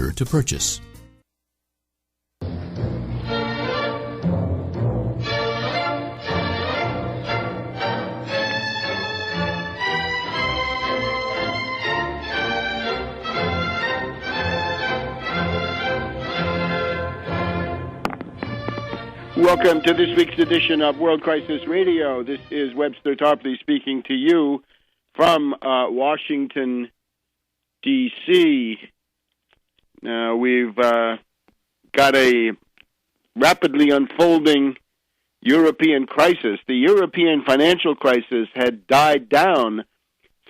to purchase. Welcome to this week's edition of World Crisis Radio. This is Webster Tarpley speaking to you from Washington, D.C. Now, we've got a rapidly unfolding European crisis. The European financial crisis had died down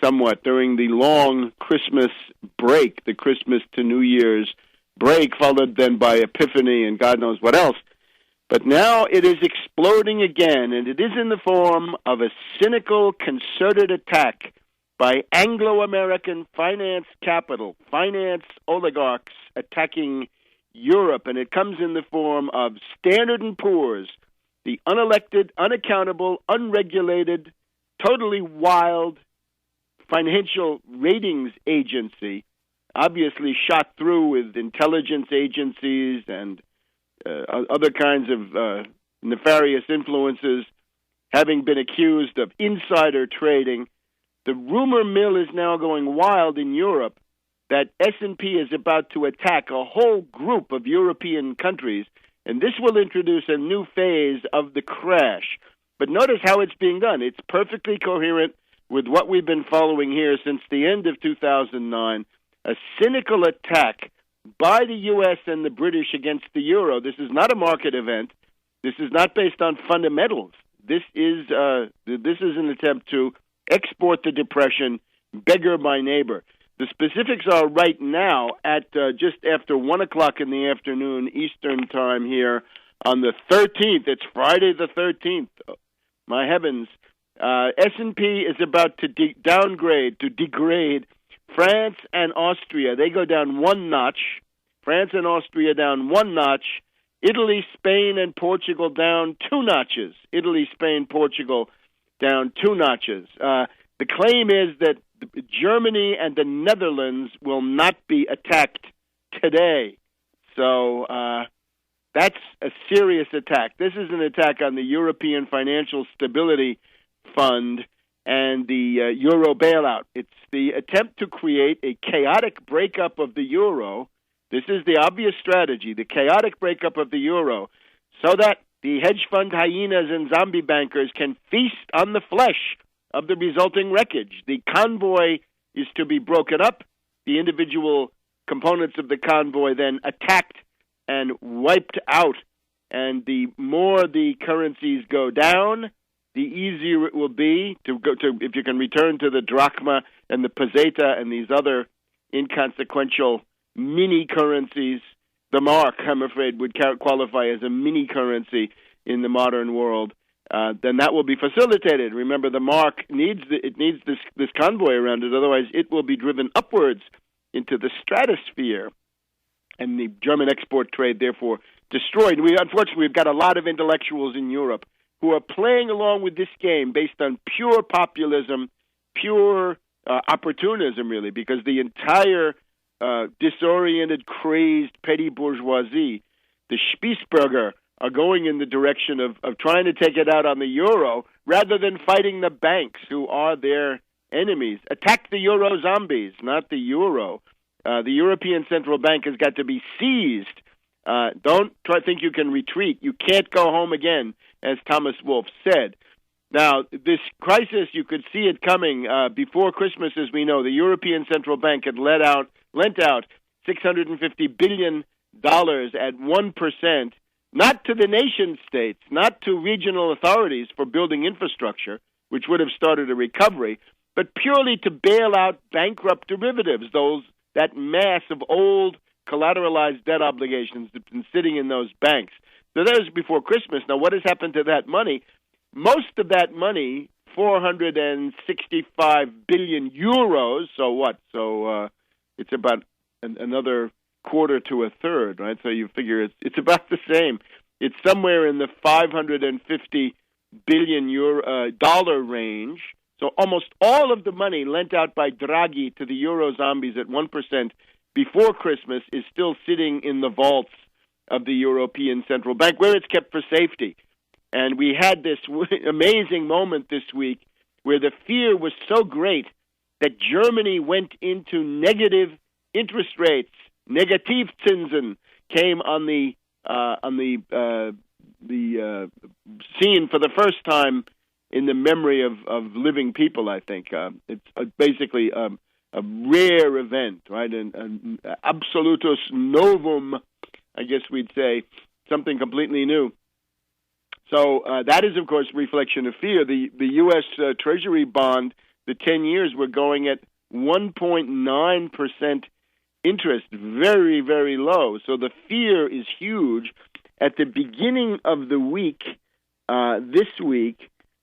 somewhat during the long Christmas break, the Christmas to New Year's break, followed then by Epiphany and God knows what else. But now it is exploding again, and it is in the form of a cynical, concerted attack by Anglo-American finance capital, finance oligarchs attacking Europe, and it comes in the form of Standard & Poor's, the unelected, unaccountable, unregulated, totally wild financial ratings agency, obviously shot through with intelligence agencies and other kinds of nefarious influences, having been accused of insider trading. The rumor mill is now going wild in Europe that S&P is about to attack a whole group of European countries, and this will introduce a new phase of the crash. But notice how it's being done. It's perfectly coherent with what we've been following here since the end of 2009, a cynical attack by the U.S. and the British against the euro. This is not a market event. This is not based on fundamentals. This is an attempt to export the depression, beggar my neighbor. The specifics are right now at just after 1 o'clock in the afternoon Eastern time here on the 13th. It's Friday the 13th. My heavens. S&P is about to degrade France and Austria. They go down one notch. France and Austria down one notch. Italy, Spain, and Portugal down two notches. Italy, Spain, Portugal down two notches. The claim is that Germany and the Netherlands will not be attacked today. So that's a serious attack. This is an attack on the European Financial Stability Fund and the euro bailout. It's the attempt to create a chaotic breakup of the euro. This is the obvious strategy, the chaotic breakup of the euro, so that the hedge fund hyenas and zombie bankers can feast on the flesh of the resulting wreckage. The convoy is to be broken up, the individual components of the convoy then attacked and wiped out, and the more the currencies go down, the easier it will be to go to, if you can return to the drachma and the peseta and these other inconsequential mini currencies. The mark, I'm afraid, would qualify as a mini currency in the modern world. Then that will be facilitated. Remember, the mark needs this convoy around it, otherwise it will be driven upwards into the stratosphere, and the German export trade therefore destroyed. Unfortunately, we've got a lot of intellectuals in Europe who are playing along with this game based on pure populism, pure opportunism, really, because the entire disoriented, crazed petty bourgeoisie, the Spießbürger, are going in the direction of trying to take it out on the euro rather than fighting the banks, who are their enemies. Attack the euro zombies, not the euro. The European Central Bank has got to be seized. Don't think you can retreat. You can't go home again, as Thomas Wolfe said. Now, this crisis, you could see it coming before Christmas, as we know. The European Central Bank had lent out $650 billion at 1%, not to the nation states, not to regional authorities for building infrastructure, which would have started a recovery, but purely to bail out bankrupt derivatives, that mass of old collateralized debt obligations that's been sitting in those banks. So that was before Christmas. Now, what has happened to that money? Most of that money, 465 billion euros, so what? So it's about another quarter to a third, right? So you figure it's about the same. It's somewhere in the 550 billion dollar range. So almost all of the money lent out by Draghi to the euro zombies at 1% before Christmas is still sitting in the vaults of the European Central Bank, where it's kept for safety. And we had this amazing moment this week where the fear was so great that Germany went into negative interest rates. Negativzinsen came on the scene for the first time in the memory of living people, I think. It's basically a rare event, right? An absolutus novum, I guess we'd say, something completely new. So that is, of course, a reflection of fear. The U.S. Treasury bond, the 10 years, were going at 1.9% interest, very, very low. So the fear is huge. At the beginning of the week, this week,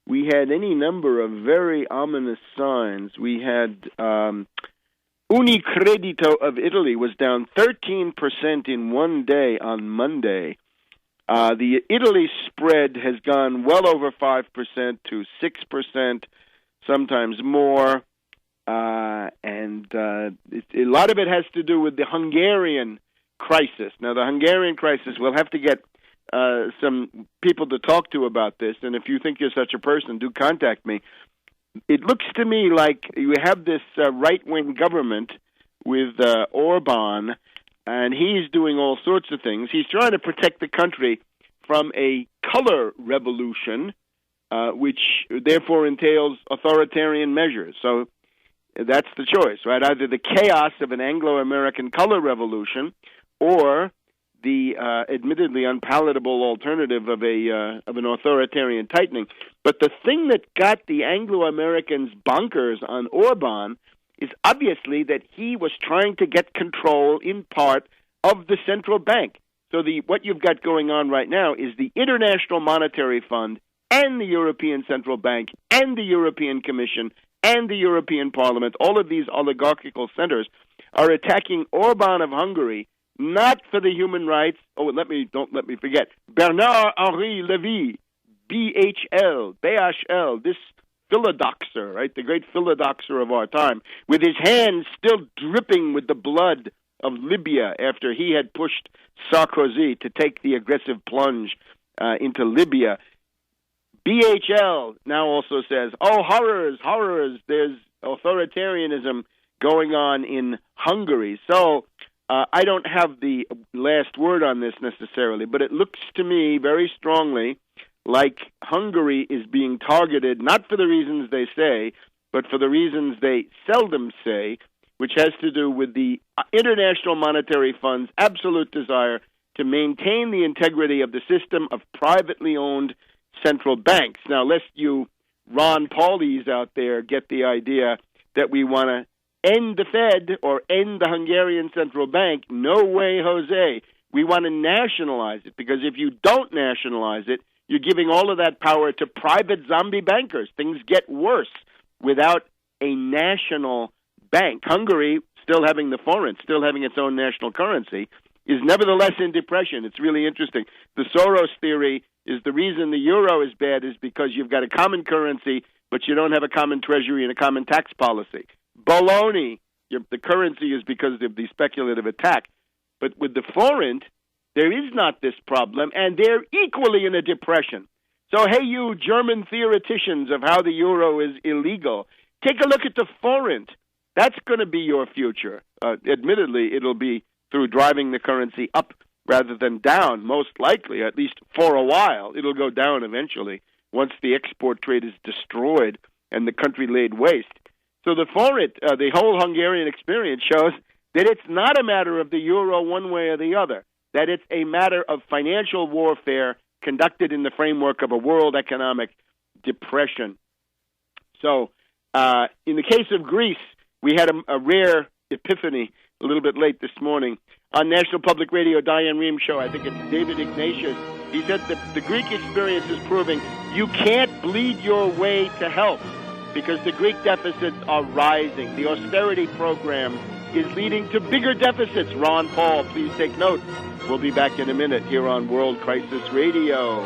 we had any number of very ominous signs. We had Unicredito of Italy was down 13% in one day on Monday. The Italy spread has gone well over 5% to 6%, sometimes more. And a lot of it has to do with the Hungarian crisis. Now, the Hungarian crisis, we'll have to get some people to talk to about this, and if you think you're such a person, do contact me. It looks to me like you have this right-wing government with Orban, and he's doing all sorts of things. He's trying to protect the country from a color revolution, which therefore entails authoritarian measures. So that's the choice, right? Either the chaos of an Anglo-American color revolution or the admittedly unpalatable alternative of an authoritarian tightening. But the thing that got the Anglo-Americans bonkers on Orban is obviously that he was trying to get control, in part, of the central bank. So what you've got going on right now is the International Monetary Fund and the European Central Bank and the European Commission and the European Parliament, all of these oligarchical centers, are attacking Orban of Hungary, not for the human rights. Oh, don't let me forget. Bernard-Henri Lévy, BHL, this philodoxer, right, the great philodoxer of our time, with his hands still dripping with the blood of Libya after he had pushed Sarkozy to take the aggressive plunge into Libya. BHL now also says, oh, horrors, there's authoritarianism going on in Hungary. So I don't have the last word on this necessarily, but it looks to me very strongly like Hungary is being targeted, not for the reasons they say, but for the reasons they seldom say, which has to do with the International Monetary Fund's absolute desire to maintain the integrity of the system of privately owned central banks. Now, lest you Ron Paulies out there get the idea that we want to end the Fed or end the Hungarian Central Bank. No way, Jose. We want to nationalize it, because if you don't nationalize it, you're giving all of that power to private zombie bankers. Things get worse without a national bank. Hungary, still having the forint, still having its own national currency, is nevertheless in depression. It's really interesting. The Soros theory is the reason the euro is bad is because you've got a common currency, but you don't have a common treasury and a common tax policy. Baloney. The currency is because of the speculative attack. But with the forint, there is not this problem, and they're equally in a depression. So, hey, you German theoreticians of how the euro is illegal, take a look at the forint. That's going to be your future. Admittedly, it'll be through driving the currency up rather than down, most likely, at least for a while. It'll go down eventually once the export trade is destroyed and the country laid waste. So the forint, the whole Hungarian experience shows that it's not a matter of the euro one way or the other, that it's a matter of financial warfare conducted in the framework of a world economic depression. So in the case of Greece, we had a rare epiphany a little bit late this morning. On National Public Radio, Diane Rehm show, I think it's David Ignatius, he said that the Greek experience is proving you can't bleed your way to health because the Greek deficits are rising. The austerity program is leading to bigger deficits. Ron Paul, please take note. We'll be back in a minute here on World Crisis Radio.